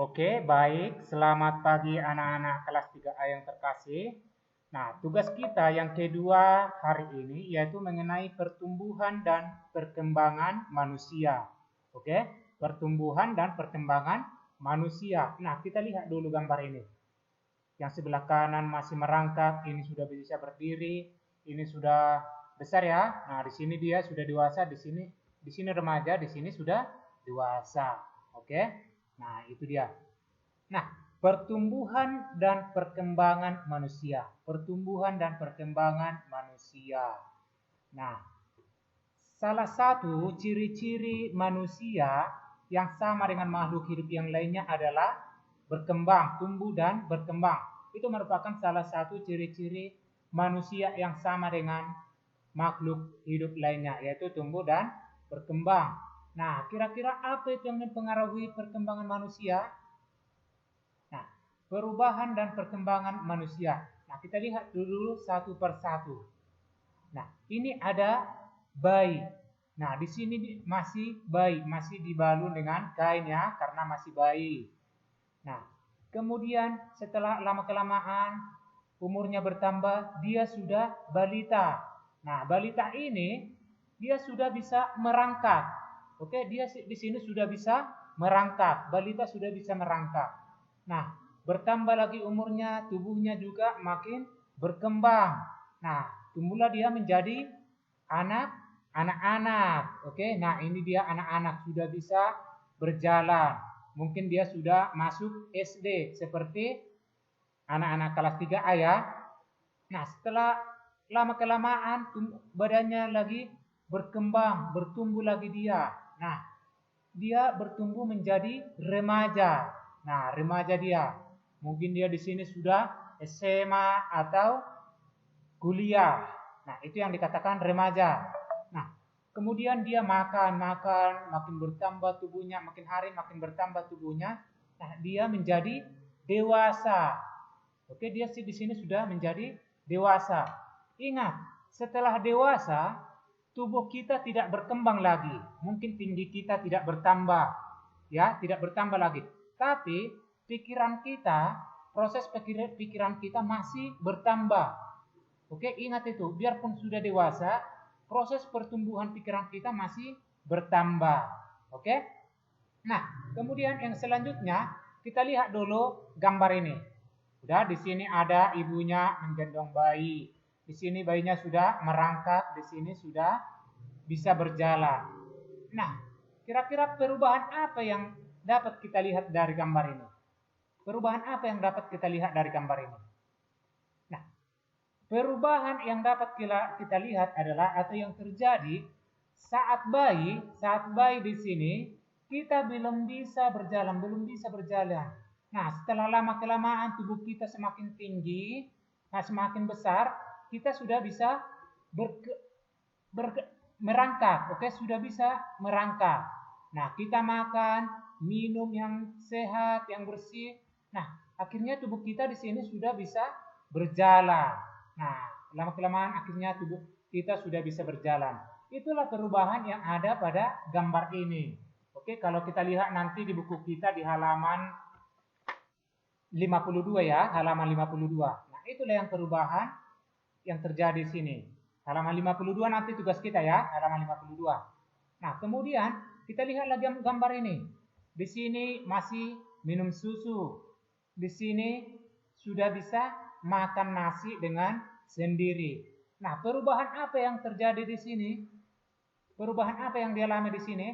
Oke, baik. Selamat pagi anak-anak kelas 3A yang terkasih. Nah, tugas kita yang kedua hari ini yaitu mengenai pertumbuhan dan perkembangan manusia. Oke, pertumbuhan dan perkembangan manusia. Nah, kita lihat dulu gambar ini. Yang sebelah kanan masih merangkak, ini sudah bisa berdiri, ini sudah besar ya. Nah, di sini dia sudah dewasa, di sini remaja, di sini sudah dewasa. Oke. Nah, itu dia. Nah, pertumbuhan dan perkembangan manusia. Pertumbuhan dan perkembangan manusia. Nah, salah satu ciri-ciri manusia yang sama dengan makhluk hidup yang lainnya adalah berkembang, tumbuh dan berkembang. Itu merupakan salah satu ciri-ciri manusia yang sama dengan makhluk hidup lainnya, yaitu tumbuh dan berkembang. Nah, kira-kira apa itu yang mempengaruhi perkembangan manusia? Nah, perubahan dan perkembangan manusia. Nah, kita lihat dulu satu persatu. Nah, ini ada bayi. Nah, di sini masih bayi, masih dibalun dengan kain ya, karena masih bayi. Nah, kemudian setelah lama-kelamaan umurnya bertambah, dia sudah balita. Nah, balita ini dia sudah bisa merangkak. Oke, dia di sini sudah bisa merangkak. Balita sudah bisa merangkak. Nah, bertambah lagi umurnya, tubuhnya juga makin berkembang. Nah, tumbuhlah dia menjadi anak-anak. Oke, nah ini dia anak-anak sudah bisa berjalan. Mungkin dia sudah masuk SD seperti anak-anak kelas 3A ya. Nah, setelah lama-kelamaan badannya lagi berkembang, bertumbuh lagi dia. Nah, dia bertumbuh menjadi remaja. Nah, remaja dia. Mungkin dia di sini sudah SMA atau kuliah. Nah, itu yang dikatakan remaja. Nah, kemudian dia makan, makin bertambah tubuhnya, makin hari makin bertambah tubuhnya. Nah, dia menjadi dewasa. Oke, dia sih di sini sudah menjadi dewasa. Ingat, setelah dewasa, tubuh kita tidak berkembang lagi. Mungkin tinggi kita tidak bertambah, ya, tidak bertambah lagi. Tapi pikiran kita, proses pikiran kita masih bertambah. Oke, ingat itu, biarpun sudah dewasa, proses pertumbuhan pikiran kita masih bertambah. Oke? Nah, kemudian yang selanjutnya kita lihat dulu gambar ini. Udah, di sini ada ibunya menggendong bayi. Di sini bayinya sudah merangkak, di sini sudah bisa berjalan. Nah, kira-kira perubahan apa yang dapat kita lihat dari gambar ini? Perubahan apa yang dapat kita lihat dari gambar ini? Nah, perubahan yang dapat kita lihat adalah atau yang terjadi saat bayi di sini kita belum bisa berjalan, Nah, setelah lama-kelamaan tubuh kita semakin tinggi, nah semakin besar, kita sudah bisa merangkak, oke, sudah bisa merangkak. Nah, kita makan, minum yang sehat, yang bersih. Nah, akhirnya tubuh kita di sini sudah bisa berjalan. Nah, lama-kelamaan akhirnya tubuh kita sudah bisa berjalan. Itulah perubahan yang ada pada gambar ini. Oke, kalau kita lihat nanti di buku kita di halaman 52 ya, halaman 52. Nah, itulah yang perubahan yang terjadi di sini. Halaman 52 nanti tugas kita ya, halaman 52. Nah, kemudian kita lihat lagi gambar ini. Di sini masih minum susu. Di sini sudah bisa makan nasi dengan sendiri. Nah, perubahan apa yang terjadi di sini? Perubahan apa yang dialami di sini?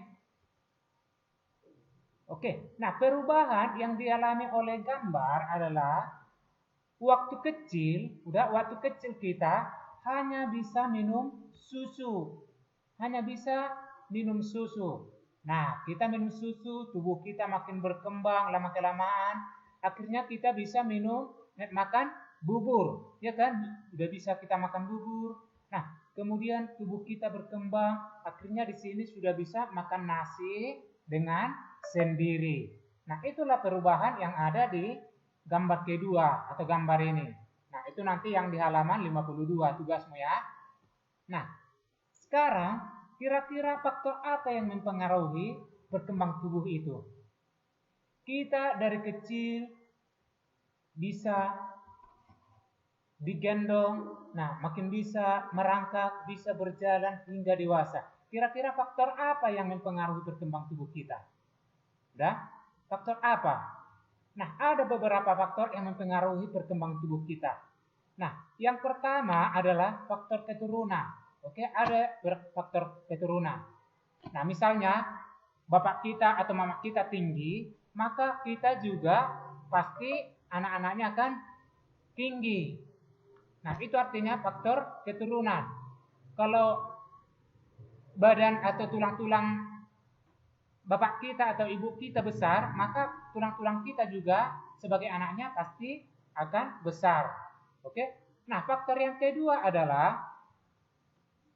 Oke, nah perubahan yang dialami oleh gambar adalah waktu kecil kita hanya bisa minum susu. Hanya bisa minum susu. Nah, kita minum susu, tubuh kita makin berkembang lama-kelamaan, akhirnya kita bisa makan bubur, ya kan? Sudah bisa kita makan bubur. Nah, kemudian tubuh kita berkembang, akhirnya di sini sudah bisa makan nasi dengan sendiri. Nah, itulah perubahan yang ada di gambar kedua atau gambar ini. Nah, itu nanti yang di halaman 52 tugasmu ya. Nah, sekarang kira-kira faktor apa yang mempengaruhi berkembang tubuh itu? kita dari kecil bisa digendong, nah makin bisa merangkak, bisa berjalan hingga dewasa. Kira-kira faktor apa yang mempengaruhi perkembangan tubuh kita? Udah? Faktor apa? Nah, ada beberapa faktor yang mempengaruhi perkembangan tubuh kita. Nah, yang pertama adalah faktor keturunan. Oke, ada faktor keturunan. Nah, misalnya bapak kita atau mama kita tinggi, maka kita juga pasti anak-anaknya akan tinggi. Nah, itu artinya faktor keturunan. Kalau badan atau tulang-tulang bapak kita atau ibu kita besar, maka tulang-tulang kita juga sebagai anaknya pasti akan besar. Oke? Nah, faktor yang kedua adalah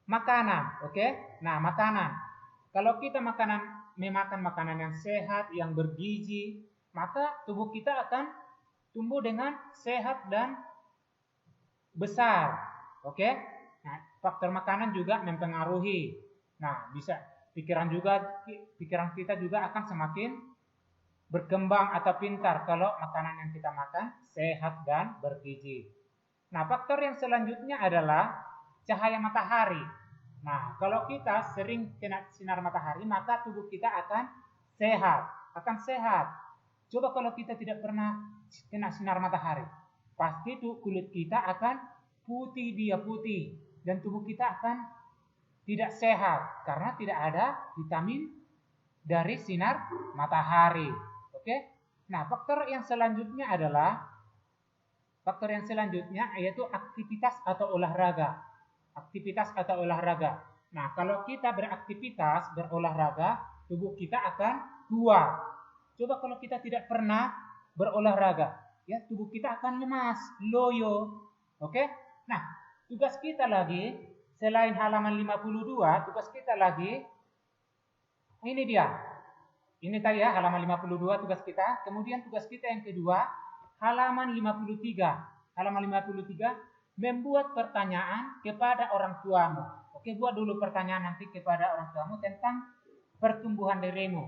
makanan. Oke? Nah, makanan. Kalau kita memakan makanan yang sehat, yang bergizi, maka tubuh kita akan tumbuh dengan sehat dan besar. Oke? Nah, faktor makanan juga mempengaruhi. Nah, bisa pikiran kita juga akan semakin berkembang atau pintar kalau makanan yang kita makan sehat dan bergizi. Nah, faktor yang selanjutnya adalah cahaya matahari. Nah, kalau kita sering kena sinar matahari, maka tubuh kita akan sehat. Coba kalau kita tidak pernah kena sinar matahari, pasti tuh kulit kita akan putih dan tubuh kita akan tidak sehat karena tidak ada vitamin dari sinar matahari. Oke? Nah, faktor yang selanjutnya yaitu aktivitas atau olahraga. Nah, kalau kita beraktivitas, berolahraga, tubuh kita akan tua. Coba kalau kita tidak pernah berolahraga, ya tubuh kita akan lemas, loyo. Oke? Nah, tugas kita lagi selain halaman 52, tugas kita lagi ini dia. Ini tadi ya halaman 52 tugas kita. Kemudian tugas kita yang kedua halaman 53. Halaman 53 membuat pertanyaan kepada orang tuamu. Oke, buat dulu pertanyaan nanti kepada orang tuamu tentang pertumbuhan dirimu.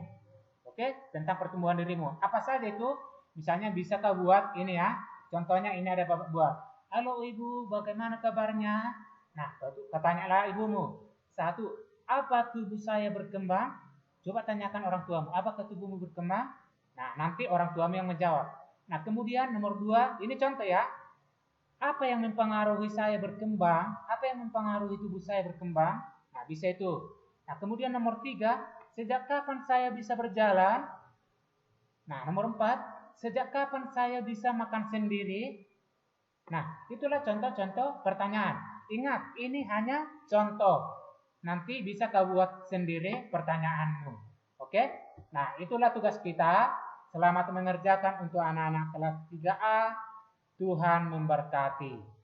Oke, tentang pertumbuhan dirimu. Apa saja itu? Misalnya bisa kau buat ini ya. Contohnya ini ada bapak buat. Halo ibu, bagaimana kabarnya? Nah, tanyalah ibumu. 1. Apa tubuh saya berkembang? Coba tanyakan orang tuamu, apakah tubuhmu berkembang? Nah, nanti orang tuamu yang menjawab. Nah, kemudian nomor 2, ini contoh ya. Apa yang mempengaruhi saya berkembang? Apa yang mempengaruhi tubuh saya berkembang? Nah, bisa itu. Nah, kemudian nomor 3, sejak kapan saya bisa berjalan? Nah, nomor 4, sejak kapan saya bisa makan sendiri? Nah, itulah contoh-contoh pertanyaan. Ingat, ini hanya contoh. Nanti bisa kau buat sendiri pertanyaanmu. Oke? Nah, itulah tugas kita. Selamat mengerjakan untuk anak-anak kelas 3A. Tuhan memberkati.